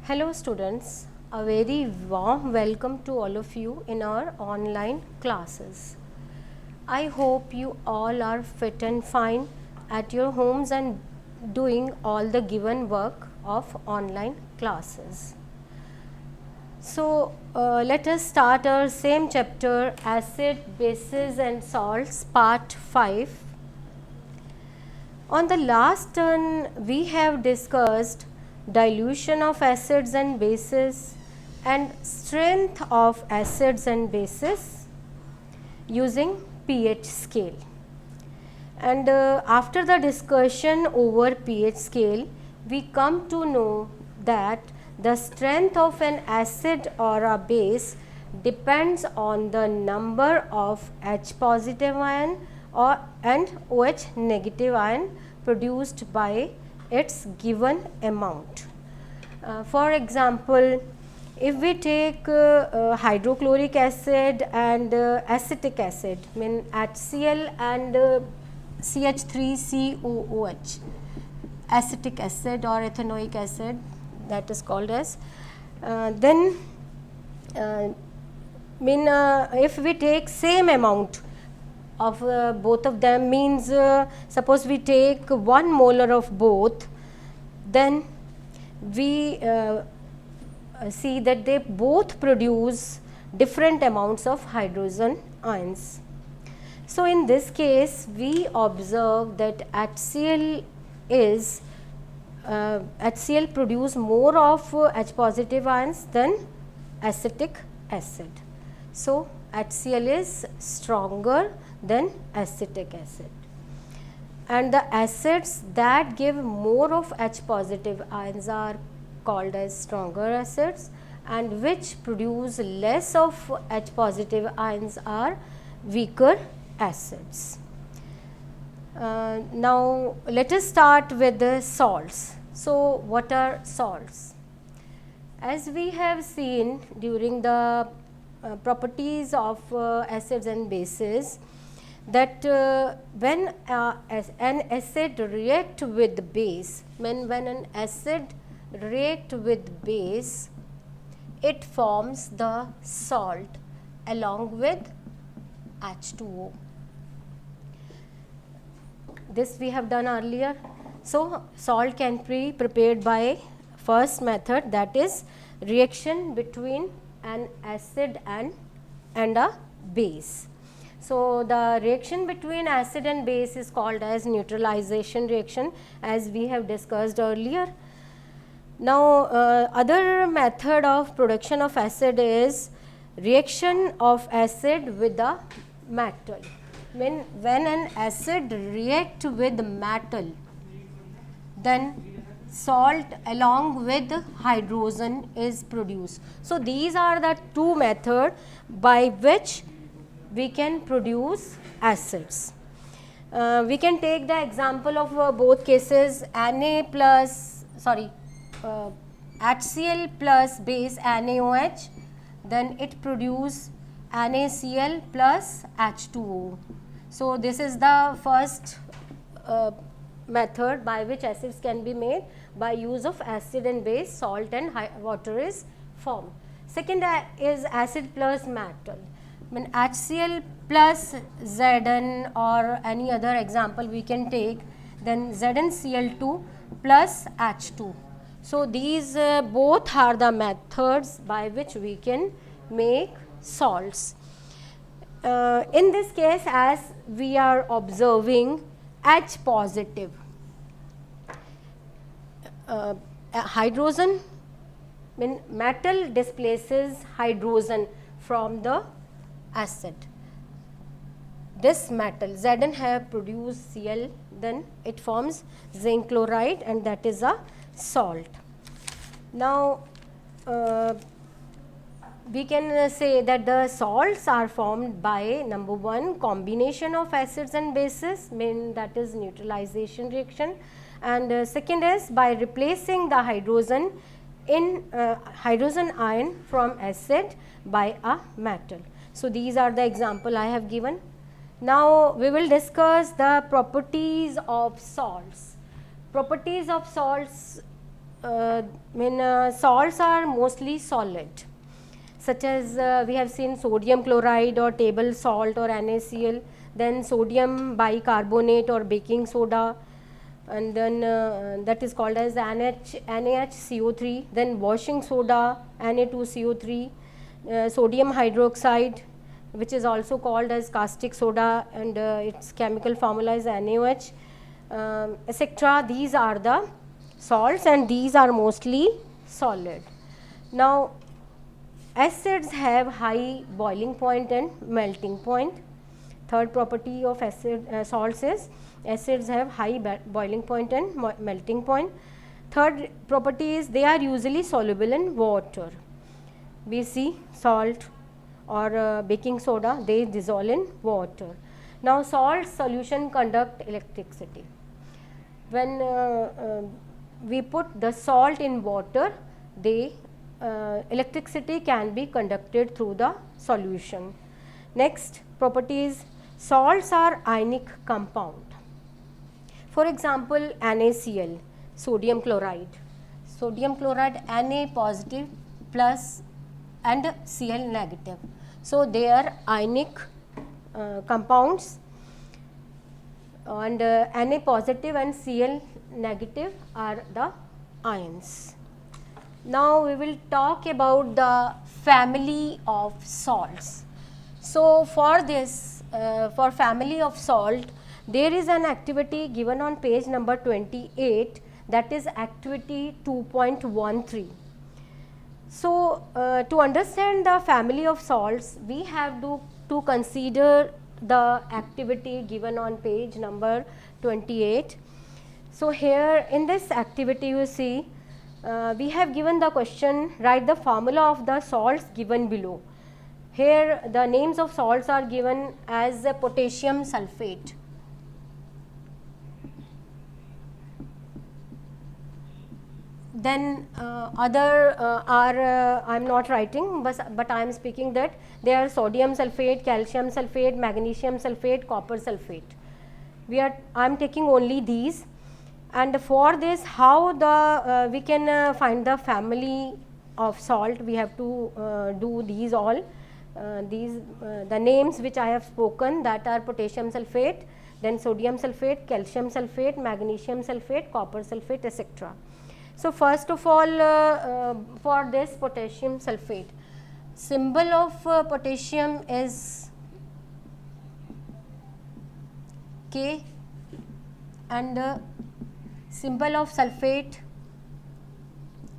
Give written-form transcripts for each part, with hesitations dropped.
Hello students, a very warm welcome to all of you in our online classes. I hope you all are fit and fine at your homes and doing all the given work of online classes. So let us start our same chapter, acid, bases and salts, part 5. On the last turn we have discussed dilution of acids and bases and strength of acids and bases using pH scale. And after the discussion over pH scale, we come to know that the strength of an acid or a base depends on the number of H positive ion and OH negative ion produced by its given amount. For example, if we take hydrochloric acid and acetic acid, mean HCl and CH3COOH, acetic acid or ethanoic acid, that is called as, if we take same amount of both of them, means suppose we take 1 molar of both, then we see that they both produce different amounts of hydrogen ions. So in this case we observe that HCl produce more of H positive ions than acetic acid. So HCl is stronger than acetic acid, and the acids that give more of H positive ions are called as stronger acids, and which produce less of H positive ions are weaker acids. Now let us start with the salts. So what are salts? As we have seen during the properties of acids and bases, that when an acid react with base, when an acid react with base, it forms the salt along with H2O. This we have done earlier. So salt can be prepared by first method, that is reaction between an acid and a base. So the reaction between acid and base is called as neutralization reaction, as we have discussed earlier. Now other method of production of acid is reaction of acid with the metal. When an acid react with metal, then salt along with hydrogen is produced. So these are the two methods by which we can produce acids. We can take the example of both cases, HCl plus base NaOH, then it produce NaCl plus H2O. So this is the first method by which acids can be made by use of acid and base, salt and water is formed. Second is acid plus metal. When HCl plus Zn or any other example we can take, then ZnCl2 plus H2. So these both are the methods by which we can make salts. In this case, as we are observing H positive, hydrogen, when metal displaces hydrogen from the acid, this metal Zn have produced Cl, then it forms zinc chloride, and that is a salt. Now we can say that the salts are formed by number 1, combination of acids and bases, that is neutralization reaction, and second is by replacing the hydrogen ion from acid by a metal. So these are the example I have given. Now we will discuss the properties of salts. Properties of salts salts are mostly solid, such as we have seen sodium chloride or table salt or NaCl, then sodium bicarbonate or baking soda, and then that is called as NaHCO3, then washing soda Na2CO3, sodium hydroxide, which is also called as caustic soda, and its chemical formula is NaOH, etc. These are the salts and these are mostly solid. Now acids have high boiling point and melting point. Third property of salts is acids have high boiling point and melting point. Third property is they are usually soluble in water. We see salt or baking soda, they dissolve in water. Now salt solution conduct electricity. When we put the salt in water, electricity can be conducted through the solution. Next property is salts are ionic compound. For example, NaCl, sodium chloride. Sodium chloride Na positive plus and Cl negative. So they are ionic compounds, and Na positive and Cl negative are the ions. Now we will talk about the family of salts. So for this, for family of salt, there is an activity given on page number 28, that is activity 2.13. So to understand the family of salts, we have to consider the activity given on page number 28. So here in this activity you see, we have given the question, write the formula of the salts given below. Here the names of salts are given as potassium sulfate. Then other are I am not writing, but I am speaking that they are sodium sulfate, calcium sulfate, magnesium sulfate, copper sulfate. I am taking only these, and for this how the we can find the family of salt, we have to do these all. The names which I have spoken, that are potassium sulfate, then sodium sulfate, calcium sulfate, magnesium sulfate, copper sulfate, etc. So first of all, for this potassium sulfate, symbol of potassium is K, and symbol of sulfate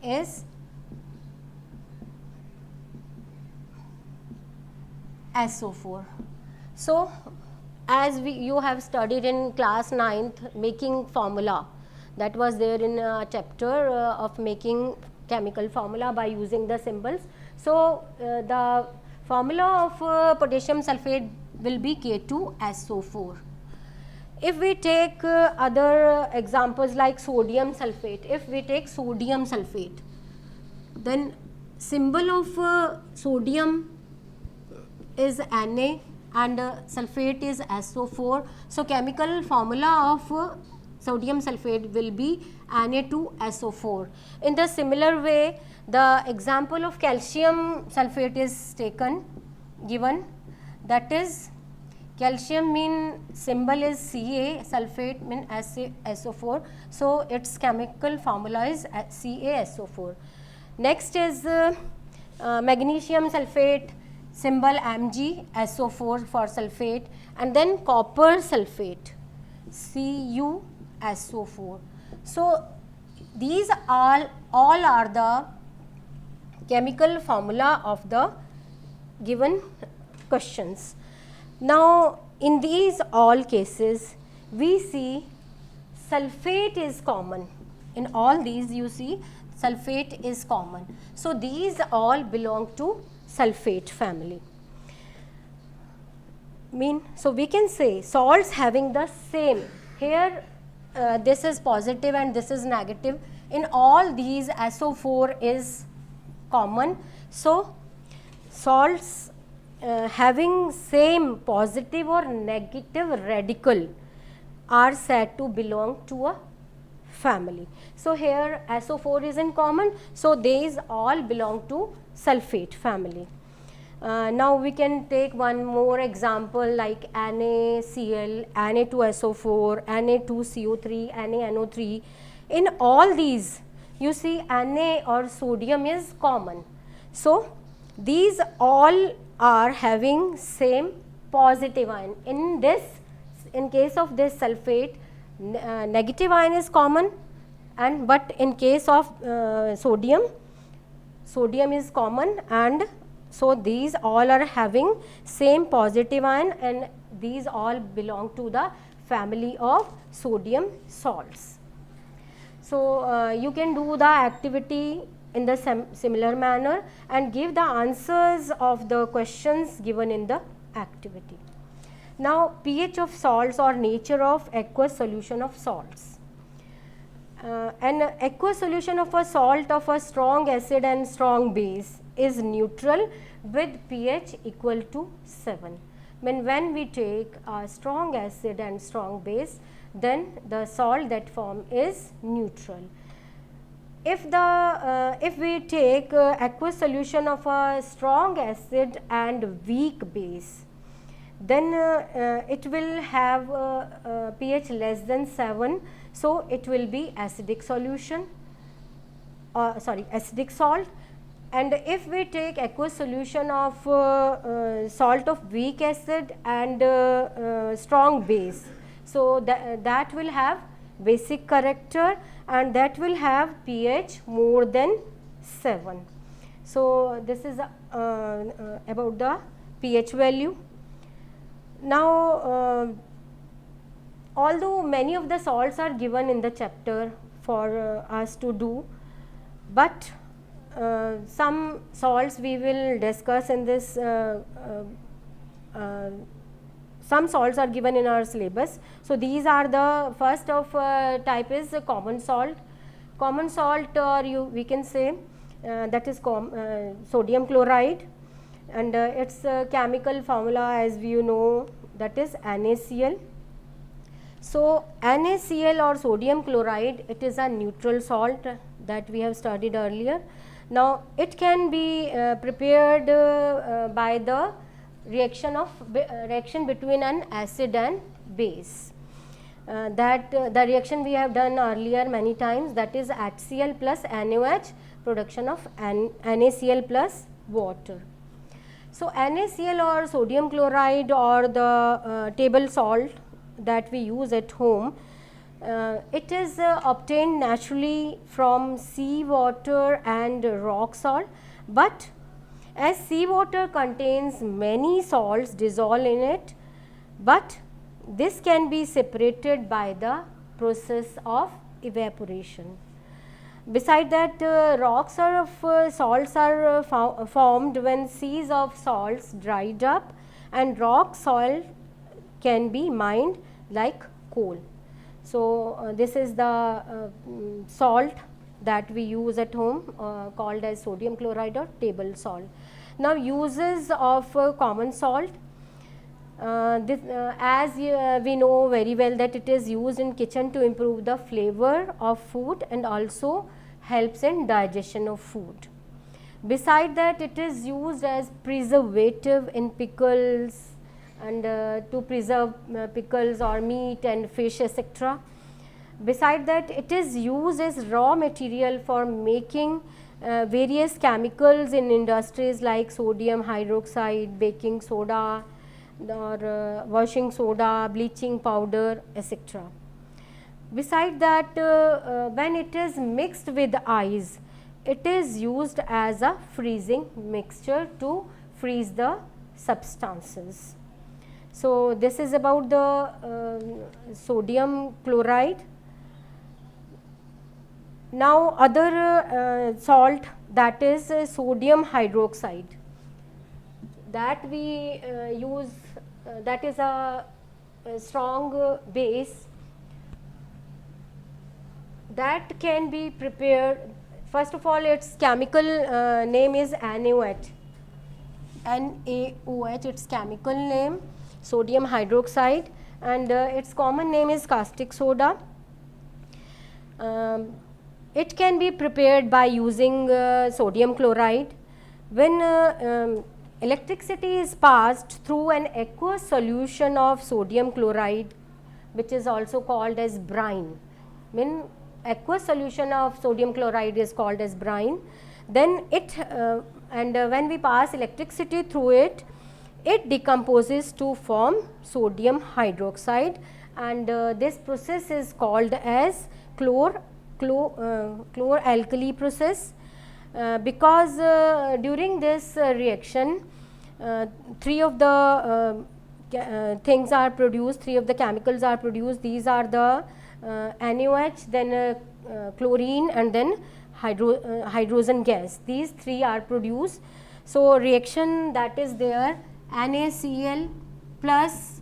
is SO4. So as you have studied in class 9th making formula, that was there in a chapter of making chemical formula by using the symbols. So the formula of potassium sulfate will be K2SO4. If we take other examples like sodium sulfate, if we take sodium sulfate, then symbol of sodium is Na and sulfate is SO4. So chemical formula of sodium sulfate will be Na2SO4. In the similar way, the example of calcium sulfate is given, that is calcium mean symbol is Ca, sulfate mean SO4. So its chemical formula is CaSO4. Next is magnesium sulfate, symbol MgSO4 for sulfate, and then copper sulfate, CuSO4. So these all are the chemical formula of the given questions. Now in these all cases we see sulfate is common. In all these you see sulfate is common. So these all belong to sulfate family. So we can say salts having the same, here this is positive and this is negative, in all these SO4 is common. So salts having same positive or negative radical are said to belong to a family. So here SO4 is in common, so these all belong to sulfate family. Now we can take one more example like NaCl, Na2SO4, Na2CO3, NaNO3. In all these you see Na or sodium is common. So these all are having same positive ion. In case of this sulfate, negative ion is common, and but in case of sodium is common, and so these all are having same positive ion, and these all belong to the family of sodium salts. So you can do the activity in the similar manner and give the answers of the questions given in the activity. Now pH of salts or nature of aqueous solution of salts. An aqueous solution of a salt of a strong acid and strong base is neutral with pH equal to 7. When we take a strong acid and strong base, then the salt that form is neutral. If we take aqueous solution of a strong acid and weak base, then it will have pH less than 7, so it will be acidic solution, acidic salt. And if we take aqueous solution of salt of weak acid and strong base, so that will have basic character, and that will have pH more than 7. So this is about the pH value. Now although many of the salts are given in the chapter for us to do, but some salts we will discuss in this, some salts are given in our syllabus. So these are the first of type is common salt. Common salt, or we can say that is sodium chloride, and its chemical formula, as you know, that is NaCl. So NaCl or sodium chloride, it is a neutral salt that we have studied earlier. Now it can be prepared by the reaction between an acid and base. The reaction we have done earlier many times, that is HCl plus NaOH, production of NaCl plus water. So NaCl or sodium chloride or the table salt that we use at home, it is obtained naturally from seawater and rock salt, but as seawater contains many salts dissolved in it, but this can be separated by the process of evaporation. Beside that, rocks of salts are formed when seas of salts dried up, and rock salt can be mined like coal. So this is the salt that we use at home, called as sodium chloride or table salt. Now uses of common salt, as we know very well that it is used in kitchen to improve the flavor of food and also helps in digestion of food. Beside that, it is used as preservative in pickles and to preserve pickles or meat and fish, etc. Beside that, it is used as raw material for making various chemicals in industries like sodium hydroxide, baking soda, or washing soda, bleaching powder, etc. Beside that, when it is mixed with ice, it is used as a freezing mixture to freeze the substances. So this is about the sodium chloride. Now other salt, that is sodium hydroxide, that we use, that is a strong base that can be prepared. First of all, its chemical name is NaOH. NaOH, its chemical name, sodium hydroxide, and its common name is caustic soda. It can be prepared by using sodium chloride. When electricity is passed through an aqueous solution of sodium chloride, which is also called as brine. When aqueous solution of sodium chloride is called as brine, then it when we pass electricity through it, it decomposes to form sodium hydroxide, and this process is called as chlor-alkali process, because during this reaction three of the things are produced, three of the chemicals are produced. These are the NaOH, then chlorine, and then hydrogen gas. These three are produced. So reaction that is there, NaCl plus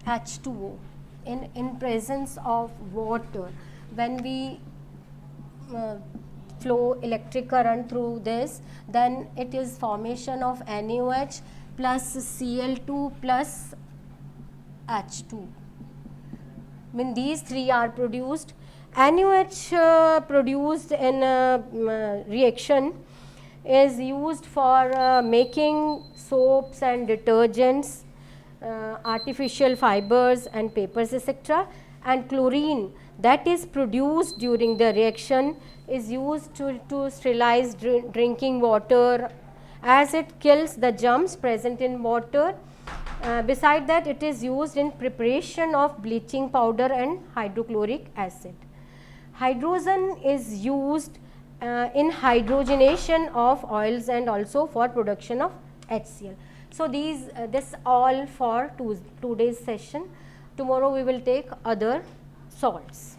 H2O in presence of water. When we flow electric current through this, then it is formation of NaOH plus Cl2 plus H2. When these three are produced, NaOH produced in reaction is used for making soaps and detergents, artificial fibers and papers, etc. And chlorine that is produced during the reaction is used to sterilize drinking water, as it kills the germs present in water. Beside that, it is used in preparation of bleaching powder and hydrochloric acid. Hydrogen is used in hydrogenation of oils and also for production of HCl. So this all for today's session. Tomorrow we will take other salts.